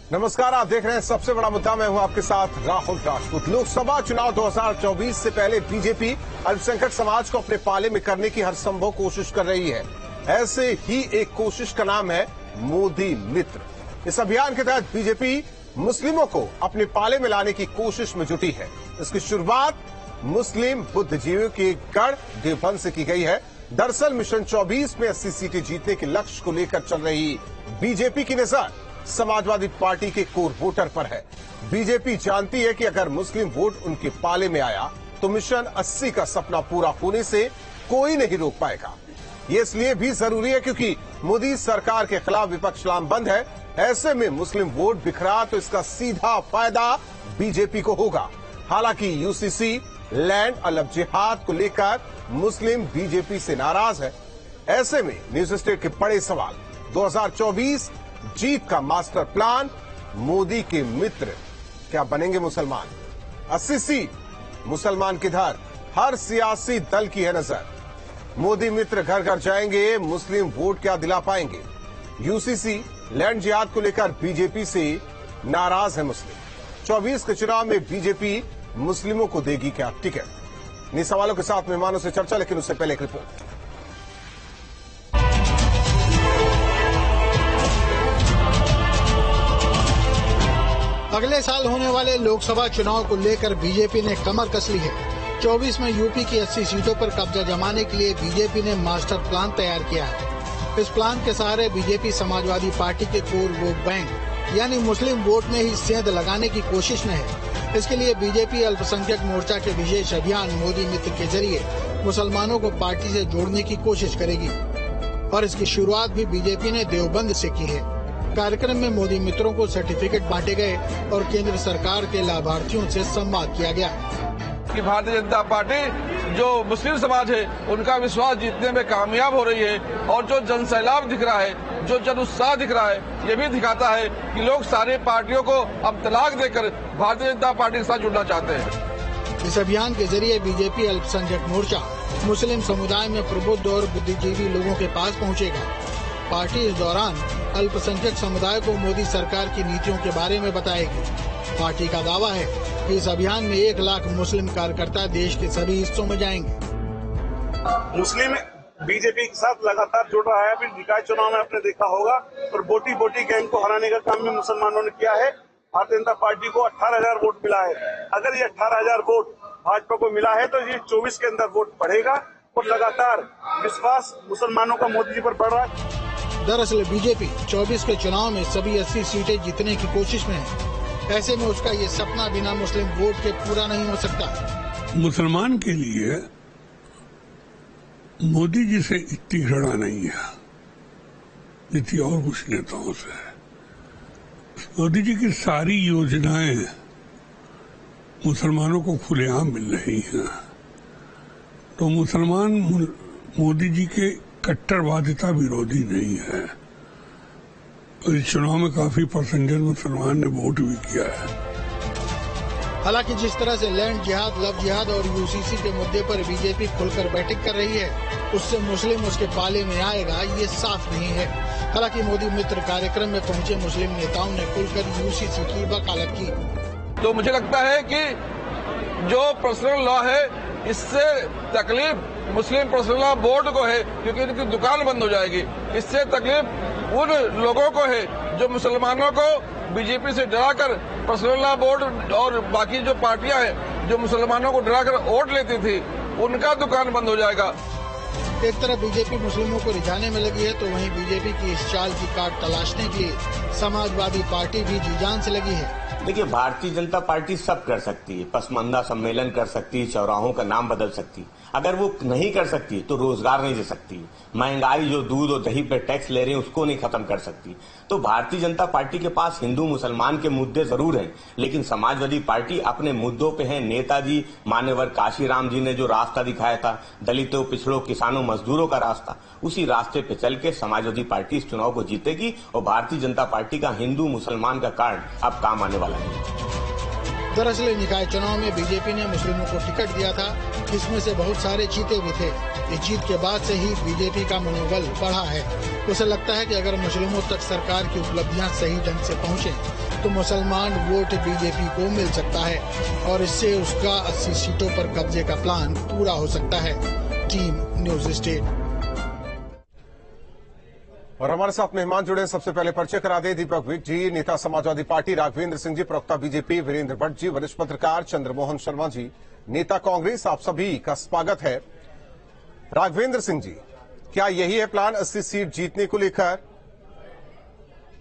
नमस्कार, आप देख रहे हैं सबसे बड़ा मुद्दा। मैं हूं आपके साथ राहुल राजपूत। लोकसभा चुनाव 2024 से पहले बीजेपी अल्पसंख्यक समाज को अपने पाले में करने की हर संभव कोशिश कर रही है। ऐसे ही एक कोशिश का नाम है मोदी मित्र। इस अभियान के तहत बीजेपी मुस्लिमों को अपने पाले में लाने की कोशिश में जुटी है। इसकी शुरुआत मुस्लिम बुद्धिजीवियों के गढ़ देवबंद से की गई है। दरअसल मिशन 24 में 80 सीटें जीतने के लक्ष्य को लेकर चल रही बीजेपी की नजर समाजवादी पार्टी के कोर वोटर पर है। बीजेपी जानती है कि अगर मुस्लिम वोट उनके पाले में आया तो मिशन 80 का सपना पूरा होने से कोई नहीं रोक पाएगा। ये इसलिए भी जरूरी है क्योंकि मोदी सरकार के खिलाफ विपक्ष लामबंद है। ऐसे में मुस्लिम वोट बिखरा तो इसका सीधा फायदा बीजेपी को होगा। हालांकि यूसीसी लैंड और लव जिहाद को लेकर मुस्लिम बीजेपी से नाराज है। ऐसे में न्यूज स्टेट के बड़े सवाल, 2024 जीत का मास्टर प्लान, मोदी के मित्र क्या बनेंगे मुसलमान? 80 सीट मुसलमान किधर? हर सियासी दल की है नजर। मोदी मित्र घर घर जाएंगे, मुस्लिम वोट क्या दिला पाएंगे? यूसीसी लैंड जिहाद को लेकर बीजेपी से नाराज है मुस्लिम। 24 के चुनाव में बीजेपी मुस्लिमों को देगी क्या टिकट? इन सवालों के साथ मेहमानों से चर्चा, लेकिन उससे पहले एक रिपोर्ट। अगले साल होने वाले लोकसभा चुनाव को लेकर बीजेपी ने कमर कस ली है। 24 में यूपी की 80 सीटों पर कब्जा जमाने के लिए बीजेपी ने मास्टर प्लान तैयार किया है। इस प्लान के सहारे बीजेपी समाजवादी पार्टी के कोर वोट बैंक यानी मुस्लिम वोट में ही सेंध लगाने की कोशिश में है। इसके लिए बीजेपी अल्पसंख्यक मोर्चा के विशेष अभियान मोदी मित्र के जरिए मुसलमानों को पार्टी से जोड़ने की कोशिश करेगी और इसकी शुरुआत भी बीजेपी ने देवबंद से की है। कार्यक्रम में मोदी मित्रों को सर्टिफिकेट बांटे गए और केंद्र सरकार के लाभार्थियों से संवाद किया गया कि भारतीय जनता पार्टी जो मुस्लिम समाज है उनका विश्वास जीतने में कामयाब हो रही है और जो जनसैलाब दिख रहा है, जो जन उत्साह दिख रहा है, ये भी दिखाता है कि लोग सारे पार्टियों को अब तलाक देकर भारतीय जनता पार्टी के साथ जुड़ना चाहते हैं। इस अभियान के जरिए बीजेपी अल्पसंख्यक मोर्चा मुस्लिम समुदाय में प्रबुद्ध और बुद्धिजीवी लोगों के पास पहुँचेगा। पार्टी इस दौरान अल्पसंख्यक समुदाय को मोदी सरकार की नीतियों के बारे में बताएगी। पार्टी का दावा है कि इस अभियान में 1 लाख मुस्लिम कार्यकर्ता देश के सभी हिस्सों में जाएंगे। मुस्लिम बीजेपी के साथ लगातार जुड़ रहा है। अभी निकाय चुनाव में आपने देखा होगा और बोटी गैंग को हराने का काम भी मुसलमानों ने किया है। भारतीय जनता पार्टी को 18,000 वोट मिला है। अगर ये 18,000 वोट भाजपा को मिला है तो ये 24 के अंदर वोट बढ़ेगा और लगातार विश्वास मुसलमानों का मोदी जी पर बढ़ रहा है। दरअसल बीजेपी 24 के चुनाव में सभी 80 सीटें जीतने की कोशिश में है। ऐसे में उसका ये सपना बिना मुस्लिम वोट के पूरा नहीं हो सकता। मुसलमान के लिए मोदी जी से इतनी घृणा नहीं है जितनी और कुछ नेताओं से है। मोदी जी की सारी योजनाएं मुसलमानों को खुलेआम मिल रही हैं, तो मुसलमान मोदी जी के कट्टरवादिता विरोधी नहीं है। इस चुनाव में काफी परसेंटेज मुसलमान ने वोट भी किया है। हालांकि जिस तरह से लैंड जिहाद, लव जिहाद और यूसीसी के मुद्दे पर बीजेपी खुलकर बैठक कर रही है, उससे मुस्लिम उसके पाले में आएगा ये साफ नहीं है। हालांकि मोदी मित्र कार्यक्रम में पहुंचे मुस्लिम नेताओं ने खुलकर यूसीसी की वकालत की। तो मुझे लगता है कि जो पर्सनल लॉ है इससे तकलीफ मुस्लिम पर्सनल लॉ बोर्ड को है क्योंकि इनकी दुकान बंद हो जाएगी। इससे तकलीफ उन लोगों को है जो मुसलमानों को बीजेपी से डराकर पर्सनल लॉ बोर्ड और बाकी जो पार्टियां हैं जो मुसलमानों को डराकर वोट लेती थी, उनका दुकान बंद हो जाएगा। एक तरफ बीजेपी मुस्लिमों को रिझाने में लगी है तो वहीं बीजेपी की इस चाल की काट तलाशने के लिए समाजवादी पार्टी भी जी जान से लगी है। देखिए, भारतीय जनता पार्टी सब कर सकती है। पसमंदा सम्मेलन कर सकती है, चौराहों का नाम बदल सकती है। अगर वो नहीं कर सकती तो रोजगार नहीं दे सकती। महंगाई जो दूध और दही पे टैक्स ले रहे हैं उसको नहीं खत्म कर सकती। तो भारतीय जनता पार्टी के पास हिंदू मुसलमान के मुद्दे जरूर हैं, लेकिन समाजवादी पार्टी अपने मुद्दों पे है। नेताजी मान्यवर काशीराम जी ने जो रास्ता दिखाया था, दलितों, पिछड़ों, किसानों, मजदूरों का रास्ता, उसी रास्ते पे चल के समाजवादी पार्टी इस चुनाव को जीतेगी और भारतीय जनता पार्टी का हिंदू मुसलमान का कार्ड अब काम आने वाला है। दरअसल निकाय चुनाव में बीजेपी ने मुस्लिमों को टिकट दिया था, जिसमें से बहुत सारे जीते भी थे। इस जीत के बाद से ही बीजेपी का मनोबल बढ़ा है। उसे लगता है कि अगर मुस्लिमों तक सरकार की उपलब्धियां सही ढंग से पहुंचे तो मुसलमान वोट बीजेपी को मिल सकता है और इससे उसका 80 सीटों पर कब्जे का प्लान पूरा हो सकता है। Team news state. और हमारे साथ मेहमान जुड़े हैं। सबसे पहले परिचय करा दे दीपक विक जी, नेता समाजवादी पार्टी, राघवेंद्र सिंह जी, प्रवक्ता बीजेपी वीरेंद्र भट्ट जी, वरिष्ठ पत्रकार चंद्रमोहन शर्मा जी, नेता कांग्रेस। आप सभी का स्वागत है। राघवेंद्र सिंह जी, क्या यही है प्लान 80 सीट जीतने को लेकर?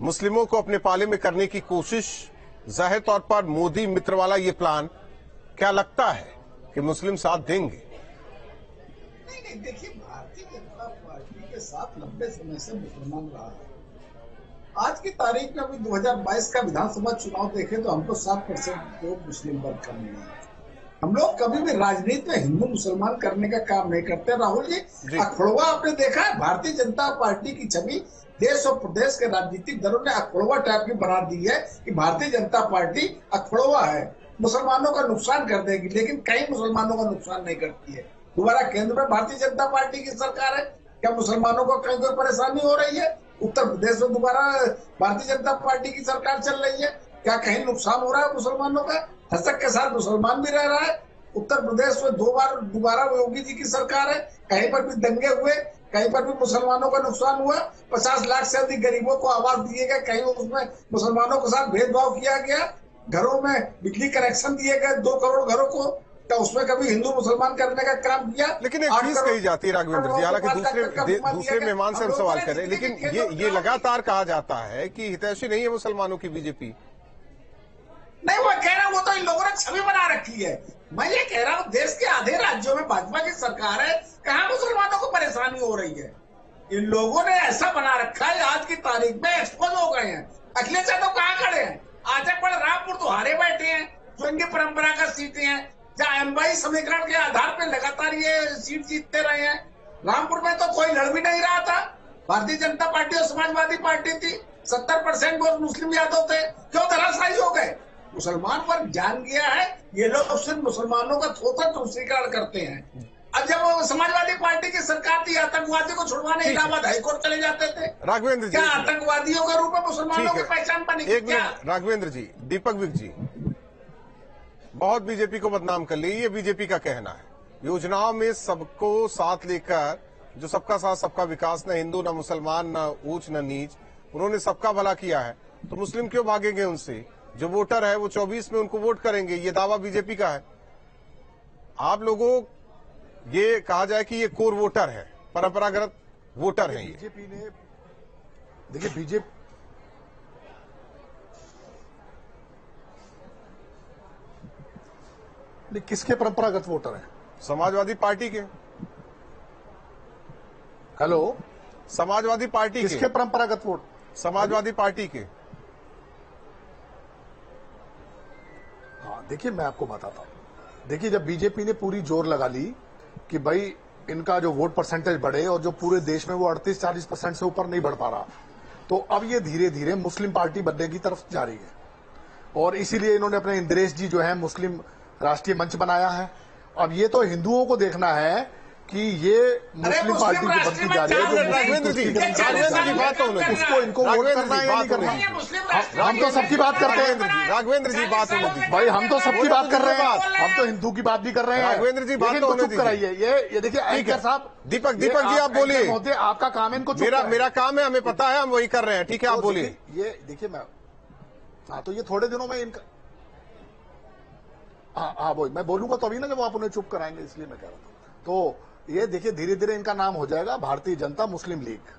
मुस्लिमों को अपने पाले में करने की कोशिश, जाहिर तौर पर मोदी मित्र वाला ये प्लान, क्या लगता है कि मुस्लिम साथ देंगे? नहीं, देखिए, भारतीय जनता पार्टी के साथ लंबे समय से मुसलमान रहा है। आज की तारीख में अभी 2022 का विधानसभा चुनाव देखें तो हमको 7% लोग मुस्लिम वर्ग का मिले हैं। हम लोग कभी भी राजनीति में हिंदू मुसलमान करने का काम नहीं करते। राहुल जी, अखड़वा आपने देखा है? भारतीय जनता पार्टी की छवि देश और प्रदेश के राजनीतिक दलों ने अखड़वा टाइप की बना दी है कि भारतीय जनता पार्टी अखड़वा है, मुसलमानों का नुकसान कर देगी, लेकिन कई मुसलमानों का नुकसान नहीं करती है। दोबारा केंद्र में भारतीय जनता पार्टी की सरकार है, क्या मुसलमानों को कहीं कोई परेशानी हो रही है? उत्तर प्रदेश में दोबारा भारतीय जनता पार्टी की सरकार चल रही है, क्या कहीं नुकसान हो रहा है मुसलमानों का? हसक के साथ मुसलमान भी रह रहा है। उत्तर प्रदेश में दोबारा योगी जी की सरकार है, कहीं पर भी दंगे हुए, कहीं पर भी मुसलमानों का नुकसान हुआ। 50 लाख से अधिक गरीबों को आवास दिए गए, कहीं उसमें मुसलमानों के साथ भेदभाव किया गया। घरों में बिजली कनेक्शन दिए गए 2 करोड़ घरों को, तो उसमें कभी हिंदू मुसलमान करने का काम किया? लेकिन एक चीज कही जाती है राघवेंद्र जी, हालांकि दूसरे मेहमान से हम सवाल कर रहे हैं, लेकिन ये लगातार कहा जाता है कि हितैषी नहीं है मुसलमानों की बीजेपी। नहीं, मैं कह रहा हूँ वो तो इन लोगों ने छवि बना रखी है। मैं ये कह रहा हूँ देश के आधे राज्यों में भाजपा की सरकार है, कहाँ मुसलमानों को परेशानी हो रही है? इन लोगों ने ऐसा बना रखा है, आज की तारीख में एक्सपोज हो गए हैं। अखिलेश यादव कहाँ खड़े हैं? आजमगढ़ रामपुर तो हारे बैठे हैं, जो इनकी परंपरागत सीटें हैं, जहाँ एमवाई समीकरण के आधार पर लगातार ये सीट जीतते रहे हैं। रामपुर में तो कोई लड़ भी नहीं रहा था, भारतीय जनता पार्टी और समाजवादी पार्टी थी। 70% वोट मुस्लिम यादव थे, क्यों धराशायी हो गए? मुसलमान वर्ग जान गया है ये लोग सिर्फ मुसलमानों का थोथा तुष्टीकरण करते हैं। अब जब समाजवादी पार्टी की सरकार थी, आतंकवादी को छुड़वाने इलाहाबाद हाईकोर्ट चले जाते थे। राघवेंद्र जी, क्या आतंकवादियों के रूप में मुसलमानों की पहचान बनी? एक मिनट राघवेंद्र जी, दीपक विक जी, बहुत बीजेपी को बदनाम कर ली, ये बीजेपी का कहना है। योजनाओं में सबको साथ लेकर, जो सबका साथ सबका विकास, न हिंदू न मुसलमान, न ऊंच न नीच, उन्होंने सबका भला किया है, तो मुस्लिम क्यों भागेंगे उनसे? जो वोटर है वो 24 में उनको वोट करेंगे, ये दावा बीजेपी का है। आप लोगों ये कहा जाए कि ये कोर वोटर है, परंपरागत वोटर है। बीजेपी ने, देखिए बीजेपी किसके परंपरागत वोटर हैं? समाजवादी पार्टी के। हेलो, समाजवादी पार्टी किसके के परंपरागत वोट? समाजवादी पार्टी के। हाँ, देखिए मैं आपको बताता हूं। देखिए, जब बीजेपी ने पूरी जोर लगा ली कि भाई इनका जो वोट परसेंटेज बढ़े, और जो पूरे देश में वो 38-40% से ऊपर नहीं बढ़ पा रहा, तो अब ये धीरे धीरे मुस्लिम पार्टी बनने की तरफ जा रही है। और इसीलिए इन्होंने अपने इंद्रेश जी जो है मुस्लिम राष्ट्रीय मंच बनाया है। अब ये तो हिंदुओं को देखना है कि ये मुस्लिम पार्टी जो बनती जा रही है, राघवेंद्र जी की बात होने दीजिए, उसको इनको वोट करना है या नहीं करना? हम तो सबकी बात करते हैं। राघवेंद्र जी बात होने दीजिए भाई, हम तो सबकी बात कर रहे हैं, हम तो हिंदू की बात भी कर रहे हैं। राघवेंद्र जी बात इनको चुप कराइए। ये देखिए एंकर साहब, दीपक जी आप बोलिए। आपका काम है इनको चुप कराइए। मेरा काम है, हमें पता है, हम वही कर रहे हैं। ठीक है, आप बोलिए। ये देखिए मैं, हाँ, तो ये थोड़े दिनों में इनका, हाँ वो मैं बोलूंगा तो अभी ना, जब आप उन्हें चुप कराएंगे, इसलिए मैं कह रहा था। तो ये देखिए धीरे धीरे इनका नाम हो जाएगा भारतीय जनता मुस्लिम लीग।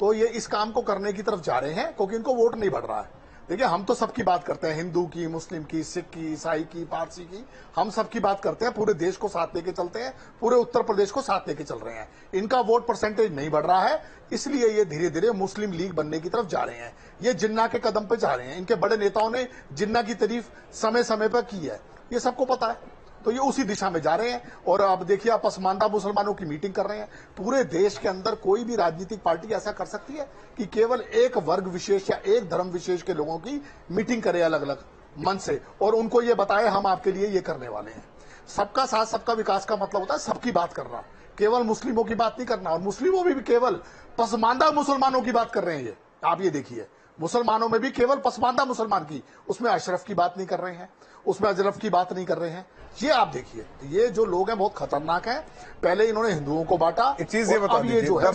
तो ये इस काम को करने की तरफ जा रहे हैं, क्योंकि इनको वोट नहीं बढ़ रहा है। देखिए, हम तो सबकी बात करते हैं, हिंदू की, मुस्लिम की, सिख की, ईसाई की, पारसी की, हम सबकी बात करते हैं। पूरे देश को साथ लेके चलते हैं, पूरे उत्तर प्रदेश को साथ लेके चल रहे हैं। इनका वोट परसेंटेज नहीं बढ़ रहा है, इसलिए ये धीरे धीरे मुस्लिम लीग बनने की तरफ जा रहे हैं। ये जिन्ना के कदम पे जा रहे हैं। इनके बड़े नेताओं ने जिन्ना की तारीफ समय समय पर की है, ये सबको पता है। तो ये उसी दिशा में जा रहे हैं। और अब देखिए, आप पसमानदा मुसलमानों की मीटिंग कर रहे हैं। पूरे देश के अंदर कोई भी राजनीतिक पार्टी ऐसा कर सकती है कि केवल एक वर्ग विशेष या एक धर्म विशेष के लोगों की मीटिंग करे अलग अलग मन से, और उनको ये बताए हम आपके लिए ये करने वाले हैं। सबका साथ सबका विकास का मतलब होता है सबकी बात करना, केवल मुस्लिमों की बात नहीं करना। और मुस्लिमों में भी केवल पसमानदा मुसलमानों की बात कर रहे हैं ये, आप ये देखिए। मुसलमानों में भी केवल पसमानदा मुसलमान की, उसमें अशरफ की बात नहीं कर रहे हैं, उसमें अजरफ की बात नहीं कर रहे हैं। ये आप देखिए, ये जो लोग हैं बहुत खतरनाक हैं। पहले इन्होंने हिंदुओं को बांटा, एक चीज ये बता दीजिए, जो है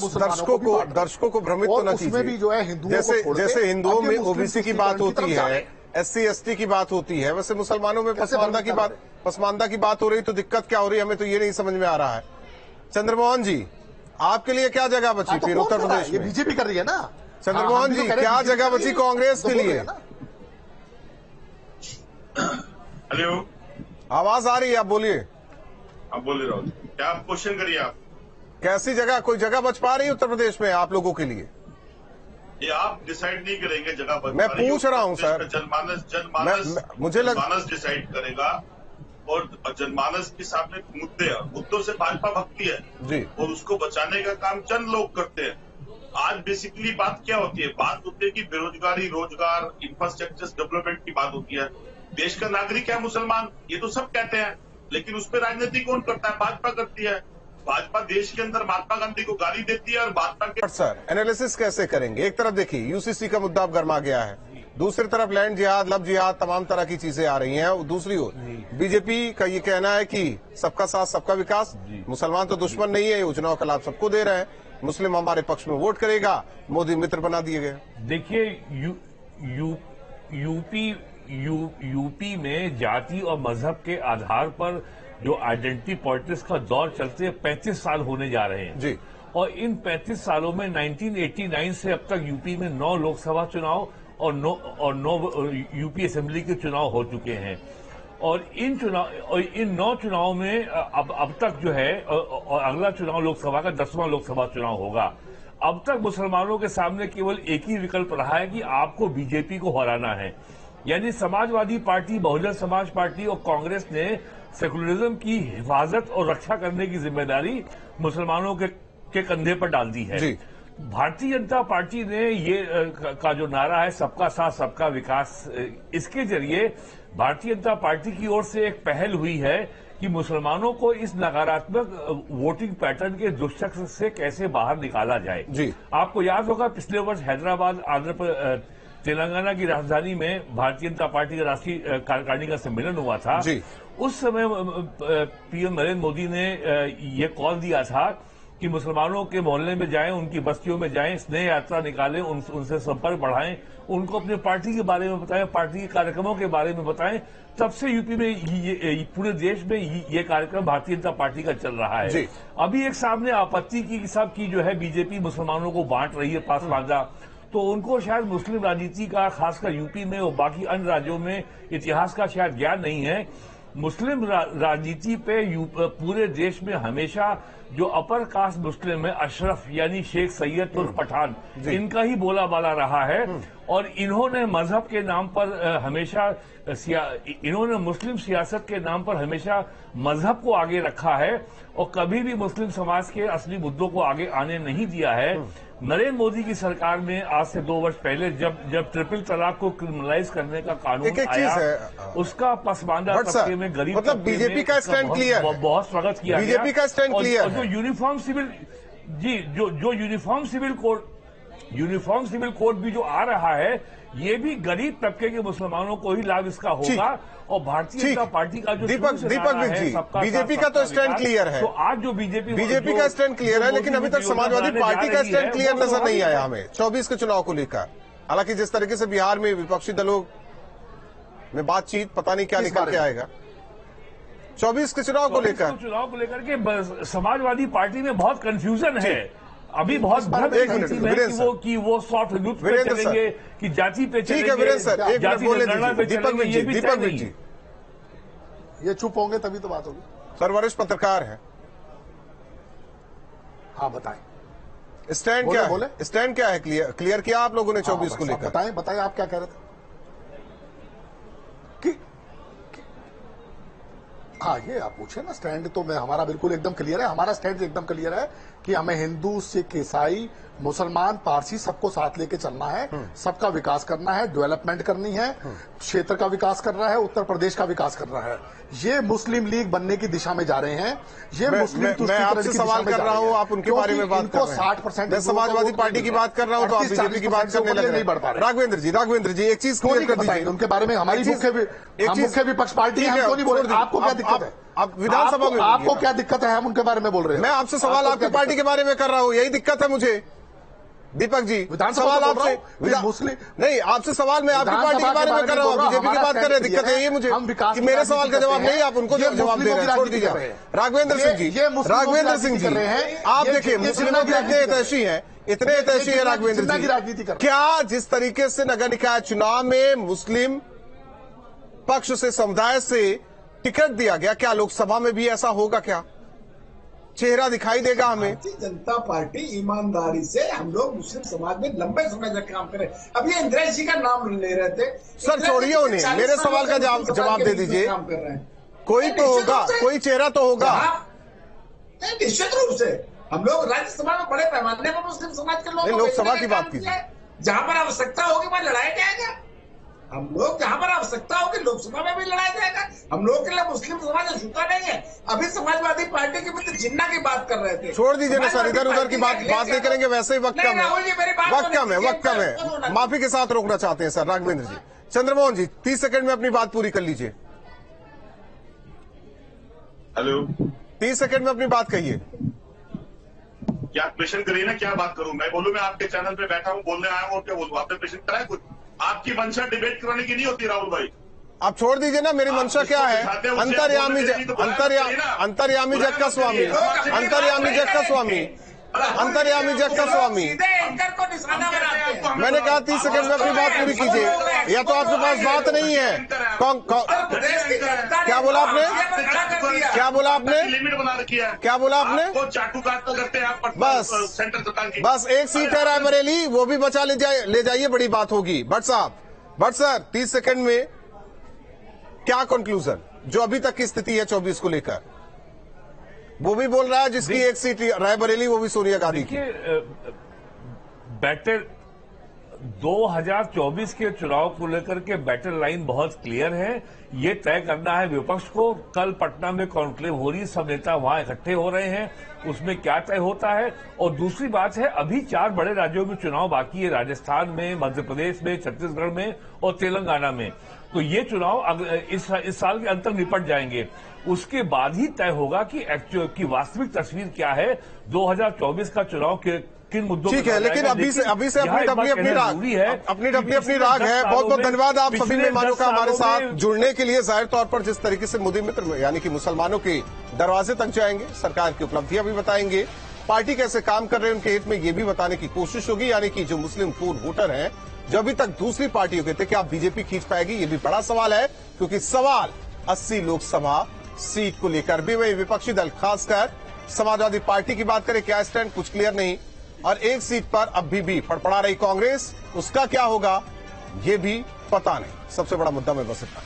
दर्शकों को भ्रमित तो न कीजिए, उसमें भी जो है हिंदुओं को जैसे हिंदुओं में ओबीसी की बात होती है, SC ST की बात होती है, वैसे मुसलमानों में पसमानदा की बात हो रही, तो दिक्कत क्या हो रही है हमें तो ये नहीं समझ में आ रहा है। चंद्रमोहन जी, आपके लिए क्या जगह बची फिर उत्तर प्रदेश में? बीजेपी कर रही है ना। चंद्रमोहन जी, क्या जगह बची कांग्रेस के लिए? हेलो, आवाज आ रही है, आप बोलिए। आप बोल रहे हो, क्या आप क्वेश्चन करिए। आप कैसी जगह, कोई जगह बच पा रही है उत्तर प्रदेश में आप लोगों के लिए? ये आप डिसाइड नहीं करेंगे जगह बच मैं पूछ रहा हूं सर, जनमानस डिसाइड करेगा, और जनमानस के सामने मुद्दों से भाजपा भगती है जी, और उसको बचाने का काम चंद लोग करते हैं। आज बेसिकली बात क्या होती है? बात होती है कि बेरोजगारी, रोजगार, इंफ्रास्ट्रक्चर डेवलपमेंट की बात होती है। देश का नागरिक है मुसलमान, ये तो सब कहते हैं, लेकिन उस पर राजनीति कौन करता है? भाजपा करती है। भाजपा देश के अंदर महात्मा गांधी को गाली देती है और भाजपा के सर एनालिसिस कैसे करेंगे? एक तरफ देखिए यूसीसी का मुद्दा अब गर्मा गया है, दूसरी तरफ लैंड जिहाद, लव जिहाद, तमाम तरह की चीजें आ रही हैं, और दूसरी ओर बीजेपी का ये कहना है कि सबका साथ सबका विकास, मुसलमान तो दुश्मन नहीं है, योजनाओं का लाभ सबको दे रहे हैं, मुस्लिम हमारे पक्ष में वोट करेगा, मोदी मित्र बना दिए गए। देखिए यूपी में जाति और मजहब के आधार पर जो आइडेंटिटी पॉलिटिक्स का दौर चलते 35 साल होने जा रहे हैं जी, और इन 35 सालों में 1989 से अब तक यूपी में 9 लोकसभा चुनाव और 9 यूपी असेंबली के चुनाव हो चुके हैं, और इन 9 चुनावों में अब तक जो है, और अगला चुनाव लोकसभा का 10वां लोकसभा चुनाव होगा। अब तक मुसलमानों के सामने केवल एक ही विकल्प रहा है कि आपको बीजेपी को हराना है, यानी समाजवादी पार्टी, बहुजन समाज पार्टी और कांग्रेस ने सेकुलरिज्म की हिफाजत और रक्षा करने की जिम्मेदारी मुसलमानों के कंधे पर डाल दी है। भारतीय जनता पार्टी ने ये का जो नारा है सबका साथ सबका विकास, इसके जरिए भारतीय जनता पार्टी की ओर से एक पहल हुई है कि मुसलमानों को इस नकारात्मक वोटिंग पैटर्न के दुष्चक्र से कैसे बाहर निकाला जाए। जी, आपको याद होगा पिछले वर्ष हैदराबाद तेलंगाना की राजधानी में भारतीय जनता पार्टी का राष्ट्रीय कार्यकारिणी का सम्मेलन हुआ था। जी, उस समय पीएम नरेंद्र मोदी ने ये कॉल दिया था कि मुसलमानों के मोहल्ले में जाएं, उनकी बस्तियों में जाएं, स्नेह यात्रा निकालें, उनसे संपर्क बढ़ाएं, उनको अपने पार्टी के बारे में बताएं, पार्टी के कार्यक्रमों के बारे में बताएं। तब से यूपी में पूरे देश में ये कार्यक्रम भारतीय जनता पार्टी का चल रहा है। अभी एक सामने आपत्ति की सब की जो है बीजेपी मुसलमानों को बांट रही है पासमानदा, तो उनको शायद मुस्लिम राजनीति का, खासकर यूपी में और बाकी अन्य राज्यों में इतिहास का शायद ज्ञान नहीं है। मुस्लिम राजनीति पे पूरे देश में हमेशा जो अपर कास्ट मुस्लिम है, अशरफ यानी शेख सैयद उर्फ पठान, इनका ही बोला बाला रहा है, और इन्होंने मजहब के नाम पर हमेशा इन्होंने मुस्लिम सियासत के नाम पर हमेशा मजहब को आगे रखा है और कभी भी मुस्लिम समाज के असली मुद्दों को आगे आने नहीं दिया है। नरेंद्र मोदी की सरकार में आज से 2 वर्ष पहले जब ट्रिपल तलाक को क्रिमिनलाइज करने का कानून आया, उसका पसमानदा तबके में, गरीब मतलब बीजेपी का स्टैंड क्लियर है, बहुत स्वागत किया गया। बीजेपी का स्टैंड क्लियर है। जो यूनिफॉर्म सिविल कोड भी जो आ रहा है, ये भी गरीब तबके के मुसलमानों को ही लाभ इसका होगा, और भारतीय जनता पार्टी का जो दीपक जी, बीजेपी का तो स्टैंड क्लियर है, तो आज जो बीजेपी का स्टैंड क्लियर है, लेकिन अभी तक समाजवादी पार्टी का स्टैंड क्लियर नजर नहीं आया हमें 24 के चुनाव को लेकर। हालांकि जिस तरीके से बिहार में विपक्षी दलों में बातचीत, पता नहीं क्या निकल के आएगा 24 के चुनाव को लेकर के समाजवादी पार्टी में बहुत कंफ्यूजन है। अभी बहुत कि वो सॉफ्ट रूट पे चलेंगे कि जाति पे चलेंगे, जाति जनगणना पे चलेंगे, ये भी दीपक जी ये चुप होंगे तभी तो बात होगी। सर वरिष्ठ पत्रकार है, हाँ बताएं स्टैंड क्या है? स्टैंड क्या है? क्लियर किया आप लोगों ने 24 को लेकर? बताएं आप क्या कह रहे थे? हाँ, ये आप पूछे ना, स्टैंड तो हमारा बिल्कुल एकदम क्लियर है। हमारा स्टैंड एकदम क्लियर है कि हमें हिंदू, सिख, ईसाई, मुसलमान, पारसी सबको साथ लेके चलना है, सबका विकास करना है, डेवलपमेंट करनी है, क्षेत्र का विकास करना है, उत्तर प्रदेश का विकास करना है। ये मुस्लिम लीग बनने की दिशा में जा रहे हैं। ये मुस्लिम मैं आपसे सवाल कर रहा हूँ, आप उनके बारे में बात कर रहे हैं। 60% मैं समाजवादी पार्टी की बात कर रहा हूँ तो आप बीजेपी की बात करने लगे। नहीं बढ़ पा रहे। राघवेंद्र जी एक चीज क्लियर कर दीजिए उनके बारे में। हमारी मुख्य विपक्ष पार्टी है, हम क्यों नहीं बोल रहे? आपको क्या दिक्कत है? आप विधानसभा में आपको क्या दिक्कत है? हम उनके बारे में बोल रहे हैं। मैं आपसे सवाल आपकी पार्टी के बारे में कर रहा हूँ, यही दिक्कत है मुझे। दीपक जी, सवाल आपसे मुस्लिम नहीं, आपसे सवाल मैं आपकी पार्टी के बारे में कर रहा हूँ, बीजेपी की बात कर रहे हैं। दिक्कत है ये मुझे कि मेरे सवाल का जवाब नहीं, आप उनको जवाब दे रहे हैं। छोड़ दीजिए राघवेंद्र सिंह जी, राघवेंद्र सिंह जी, आप देखिए मुस्लिमों की इतने हितैषी है राघवेंद्र जी, राजनीति कर क्या जिस तरीके से नगर निकाय चुनाव में मुस्लिम पक्ष से, समुदाय से टिकट दिया गया, क्या लोकसभा में भी ऐसा होगा? क्या चेहरा दिखाई देगा हमें? भारतीय जनता पार्टी ईमानदारी से, हम लोग मुस्लिम समाज में लंबे समय तक काम करें। अब ये इंदिरा जी का नाम ले रहे थे सर, छोड़िए उन्हें, मेरे सवाल का जवाब दे दीजिए। कोई तो होगा, कोई चेहरा तो होगा। निश्चित रूप से हम लोग राज्यसभा में बड़े पैमाने पर मुस्लिम समाज के लोग लोकसभा की बात कीजिए, जहां पर आवश्यकता होगी वहां लड़ाया जाएगा। हम लोग जहां पर आवश्यकता होगी लोकसभा में भी लड़ाया जाएगा। हम लोग के लिए मुस्लिम समाज झुका नहीं है। अभी समाजवादी पार्टी के मित्र जिन्ना की बात कर रहे थे। छोड़ दीजिए ना सर, इधर उधर की बात नहीं करेंगे, वैसे ही वक्त कम है। माफी के साथ रोकना चाहते हैं सर राघवेंद्र जी। चंद्रमोहन जी 30 सेकंड में अपनी बात पूरी कर लीजिए। हेलो, 30 सेकंड में अपनी बात कहिए। क्या क्वेश्चन करिए ना, क्या बात करूं? मैं बोलूं मैं आपके चैनल पे बैठा हूं, बोलने आया हूं, और क्या बोलूं? आपने क्वेश्चन कराया कुछ? आपकी मंशा डिबेट कराने की नहीं होती राहुल भाई। आप छोड़ दीजिए ना, मेरी मंशा क्या है? अंतर्यामी जग का स्वामी, अंतर्यामी जग का स्वामी। मैंने कहा 30 सेकंड में अपनी बात पूरी कीजिए, या तो आपके पास बात नहीं है। क्या बोला आपने? लिमिट बना रखी है। क्या बोला आपने? चाटू काटता करते हैं आप। बस एक सीट है रायबरेली, वो भी बचा ले जाइए, बड़ी बात होगी। भट्ट सर 30 सेकंड में क्या कंक्लूजन, जो अभी तक की स्थिति है 24 को लेकर? वो भी बोल रहा है जिसकी एक सीट रायबरेली, वो भी सोनिया गांधी की। बैटर 2024 के चुनाव को लेकर के बैटल लाइन बहुत क्लियर है। ये तय करना है विपक्ष को। कल पटना में कॉन्क्लेव हो रही है, सब नेता वहां इकट्ठे हो रहे हैं, उसमें क्या तय होता है। और दूसरी बात है, अभी 4 बड़े राज्यों में चुनाव बाकी है, राजस्थान में, मध्य प्रदेश में, छत्तीसगढ़ में और तेलंगाना में। तो ये चुनाव इस साल के अंत तक निपट जाएंगे। उसके बाद ही तय होगा कि वास्तविक तस्वीर क्या है 2024 का चुनाव के किन मुद्दों। ठीक है, लेकिन अभी से अपनी अपनी राग है। बहुत बहुत धन्यवाद आप सभी मेहमानों का हमारे साथ जुड़ने के लिए। जाहिर तौर पर जिस तरीके से मोदी मित्र यानी कि मुसलमानों के दरवाजे तक जाएंगे, सरकार की उपलब्धियां भी बताएंगे, पार्टी कैसे काम कर रहे हैं उनके हित में ये भी बताने की कोशिश होगी। यानी कि जो मुस्लिम पूर्व वोटर हैं, जो अभी तक दूसरी पार्टियों के थे, क्या बीजेपी खींच पाएगी? ये भी बड़ा सवाल है, क्योंकि सवाल 80 लोकसभा सीट को लेकर भी। वही विपक्षी दल खासकर समाजवादी पार्टी की बात करें, क्या स्टैंड कुछ क्लियर नहीं। और एक सीट पर अभी भी फड़फड़ा रही कांग्रेस, उसका क्या होगा ये भी पता नहीं। सबसे बड़ा मुद्दा में बस इतना है।